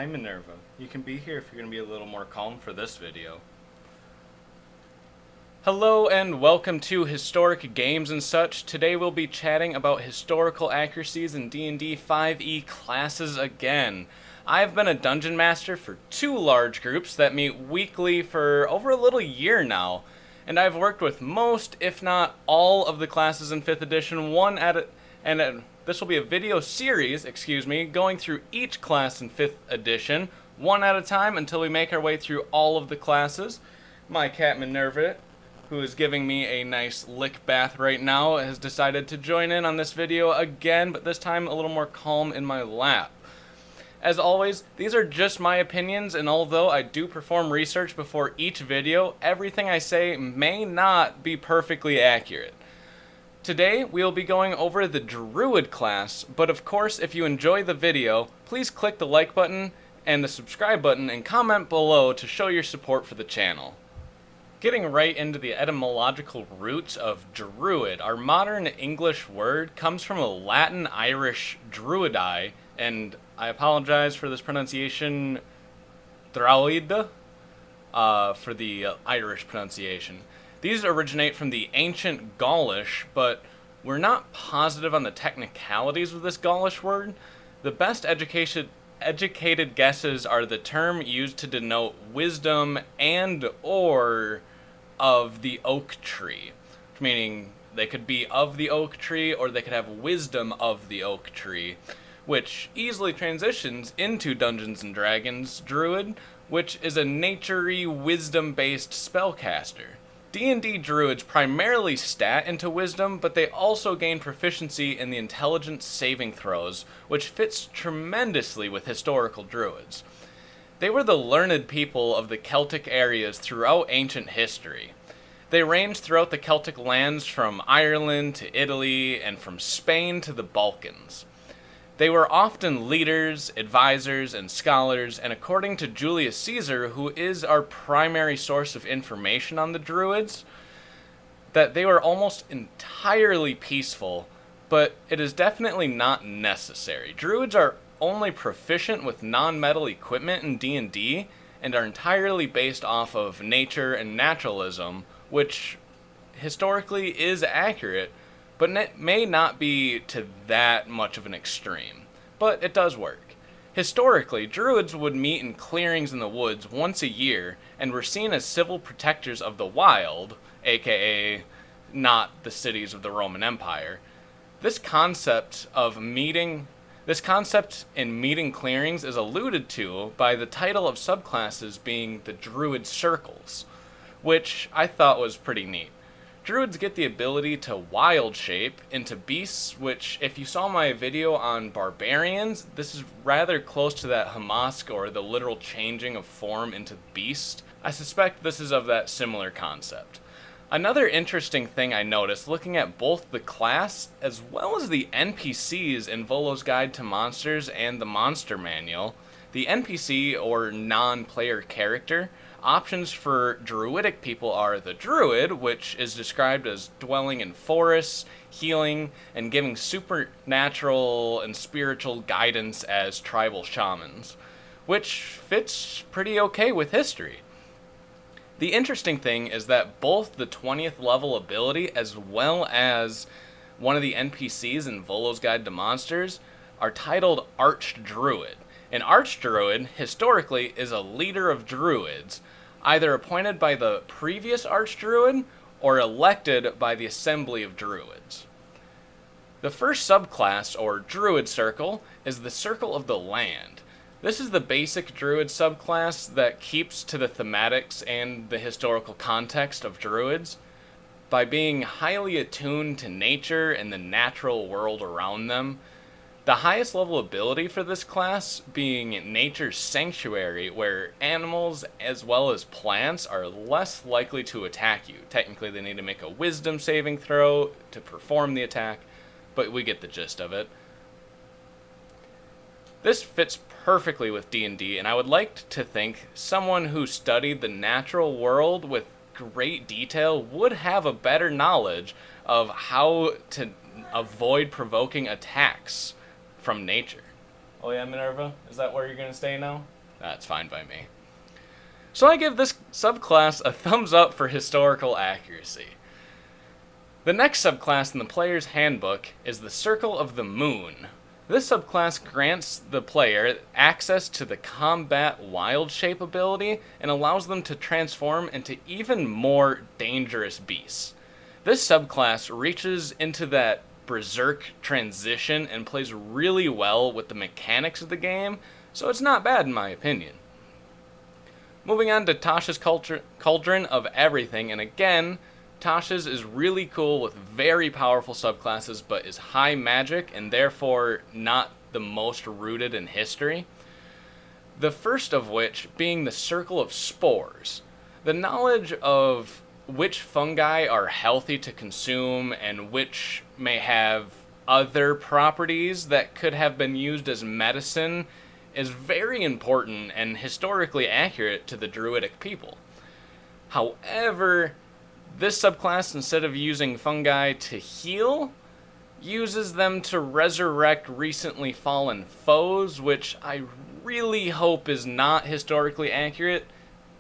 Hi Minerva. You can be here if you're going to be a little more calm for this video. Hello and welcome to Historic Games and Such. Today we'll be chatting about historical accuracies in D&D 5e classes again. I've been a dungeon master for two large groups that meet weekly for over a little year now, and I've worked with most, if not all, of the classes in 5th edition, this will be a video series, going through each class in 5th edition, one at a time until we make our way through all of the classes. My cat Minerva, who is giving me a nice lick bath right now, has decided to join in on this video again, but this time a little more calm in my lap. As always, these are just my opinions, and although I do perform research before each video, everything I say may not be perfectly accurate. Today, we will be going over the Druid class, but of course, if you enjoy the video, please click the like button and the subscribe button and comment below to show your support for the channel. Getting right into the etymological roots of Druid, our modern English word comes from a Latin-Irish druidi, and I apologize for this pronunciation, Druid, for the Irish pronunciation. These originate from the ancient Gaulish, but we're not positive on the technicalities of this Gaulish word. The best educated guesses are the term used to denote wisdom and or of the oak tree, meaning they could be of the oak tree or they could have wisdom of the oak tree, which easily transitions into Dungeons & Dragons Druid, which is a nature-y, wisdom-based spellcaster. D&D Druids primarily stat into wisdom, but they also gain proficiency in the intelligence saving throws, which fits tremendously with historical Druids. They were the learned people of the Celtic areas throughout ancient history. They ranged throughout the Celtic lands from Ireland to Italy and from Spain to the Balkans. They were often leaders, advisors, and scholars, and according to Julius Caesar, who is our primary source of information on the Druids, that they were almost entirely peaceful, but it is definitely not necessary. Druids are only proficient with non-metal equipment in D&D, and are entirely based off of nature and naturalism, which historically is accurate, but it may not be to that much of an extreme. But it does work. Historically, Druids would meet in clearings in the woods once a year, and were seen as civil protectors of the wild, aka not the cities of the Roman Empire. This concept in meeting clearings is alluded to by the title of subclasses being the Druid Circles, which I thought was pretty neat. Druids get the ability to wild shape into beasts, which, if you saw my video on barbarians, this is rather close to that Hamask, or the literal changing of form into beast. I suspect this is of that similar concept. Another interesting thing I noticed looking at both the class as well as the NPCs in Volo's Guide to Monsters and the Monster Manual, the NPC, or non-player character, options for druidic people are the Druid, which is described as dwelling in forests, healing, and giving supernatural and spiritual guidance as tribal shamans, which fits pretty okay with history. The interesting thing is that both the 20th level ability as well as one of the NPCs in Volo's Guide to Monsters are titled Archdruid. An Archdruid, historically, is a leader of Druids, either appointed by the previous Archdruid or elected by the Assembly of Druids. The first subclass, or Druid Circle, is the Circle of the Land. This is the basic Druid subclass that keeps to the thematics and the historical context of Druids by being highly attuned to nature and the natural world around them. The highest level ability for this class being Nature's Sanctuary, where animals as well as plants are less likely to attack you. Technically, they need to make a wisdom saving throw to perform the attack, but we get the gist of it. This fits perfectly with D&D, and I would like to think someone who studied the natural world with great detail would have a better knowledge of how to avoid provoking attacks from nature. Oh yeah, Minerva? Is that where you're going to stay now? That's fine by me. So I give this subclass a thumbs up for historical accuracy. The next subclass in the player's handbook is the Circle of the Moon. This subclass grants the player access to the Combat Wild Shape ability and allows them to transform into even more dangerous beasts. This subclass reaches into that Berserk transition and plays really well with the mechanics of the game, so it's not bad in my opinion. Moving on to Tasha's Cauldron of Everything, and again, Tasha's is really cool with very powerful subclasses, but is high magic and therefore not the most rooted in history. The first of which being the Circle of Spores. The knowledge of which fungi are healthy to consume and which may have other properties that could have been used as medicine is very important and historically accurate to the Druidic people. However, this subclass, instead of using fungi to heal, uses them to resurrect recently fallen foes, which I really hope is not historically accurate,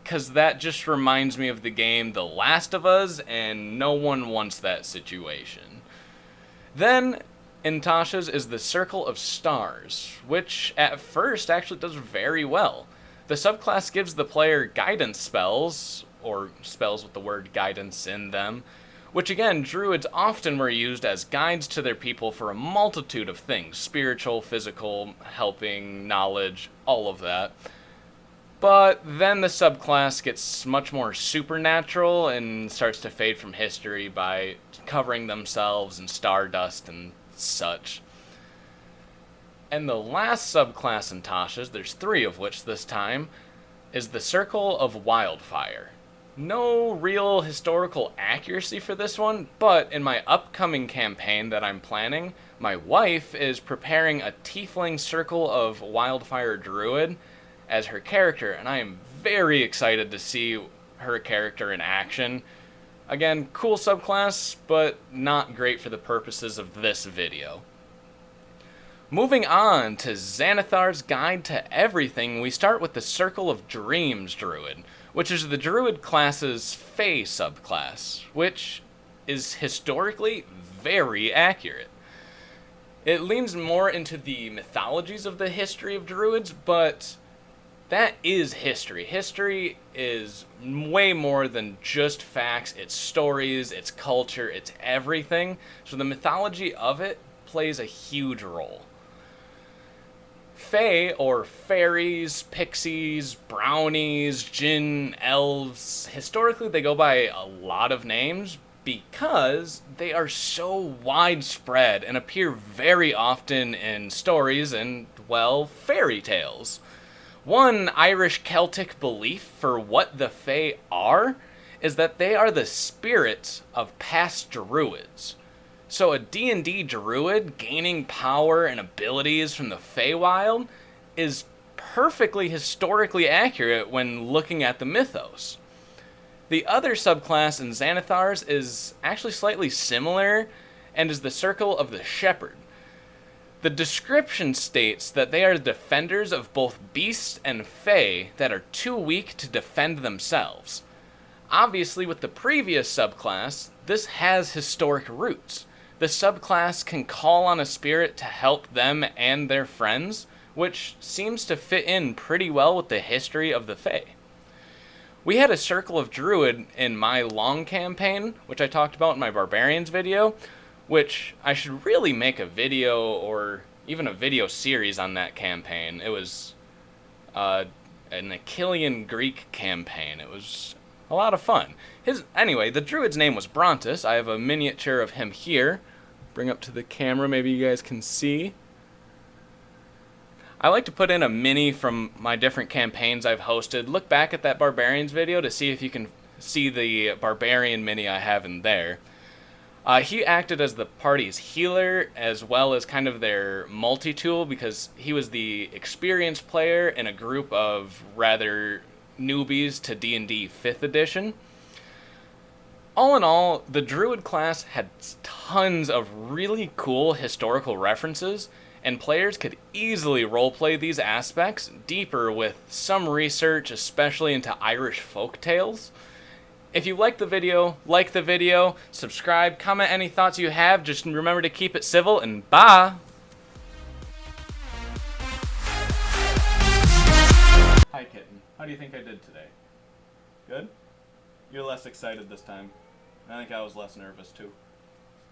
because that just reminds me of the game The Last of Us, and no one wants that situation. Then, in Tasha's is the Circle of Stars, which at first actually does very well. The subclass gives the player guidance spells, or spells with the word guidance in them, which again, Druids often were used as guides to their people for a multitude of things, spiritual, physical, helping, knowledge, all of that. But then the subclass gets much more supernatural and starts to fade from history by covering themselves in stardust and such. And the last subclass in Tasha's, there's 3 of which this time, is the Circle of Wildfire. No real historical accuracy for this one, but in my upcoming campaign that I'm planning, my wife is preparing a Tiefling Circle of Wildfire Druid as her character, and I am very excited to see her character in action. Again, cool subclass, but not great for the purposes of this video. Moving on to Xanathar's Guide to Everything, we start with the Circle of Dreams Druid, which is the Druid class's Fae subclass, which is historically very accurate. It leans more into the mythologies of the history of Druids, but that is history. History is way more than just facts. It's stories, it's culture, it's everything. So the mythology of it plays a huge role. Fae, or fairies, pixies, brownies, djinn, elves, historically they go by a lot of names because they are so widespread and appear very often in stories and, well, fairy tales. One Irish Celtic belief for what the Fae are is that they are the spirits of past Druids. So a D&D Druid gaining power and abilities from the Feywild is perfectly historically accurate when looking at the mythos. The other subclass in Xanathar's is actually slightly similar and is the Circle of the Shepherd. The description states that they are defenders of both beasts and fae that are too weak to defend themselves. Obviously, with the previous subclass, this has historic roots. The subclass can call on a spirit to help them and their friends, which seems to fit in pretty well with the history of the fae. We had a Circle of Druid in my long campaign, which I talked about in my Barbarians video, which I should really make a video or even a video series on that campaign. It was an Achillean Greek campaign. It was a lot of fun. Anyway, the Druid's name was Brontus. I have a miniature of him here. Bring up to the camera, maybe you guys can see. I like to put in a mini from my different campaigns I've hosted. Look back at that Barbarians video to see if you can see the Barbarian mini I have in there. He acted as the party's healer as well as kind of their multi-tool because he was the experienced player in a group of rather newbies to D&D 5th edition. All in all, the Druid class had tons of really cool historical references, and players could easily roleplay these aspects deeper with some research, especially into Irish folk tales. If you like the video, subscribe, comment any thoughts you have, just remember to keep it civil, and bye! Hi kitten, how do you think I did today? Good? You're less excited this time. I think I was less nervous too.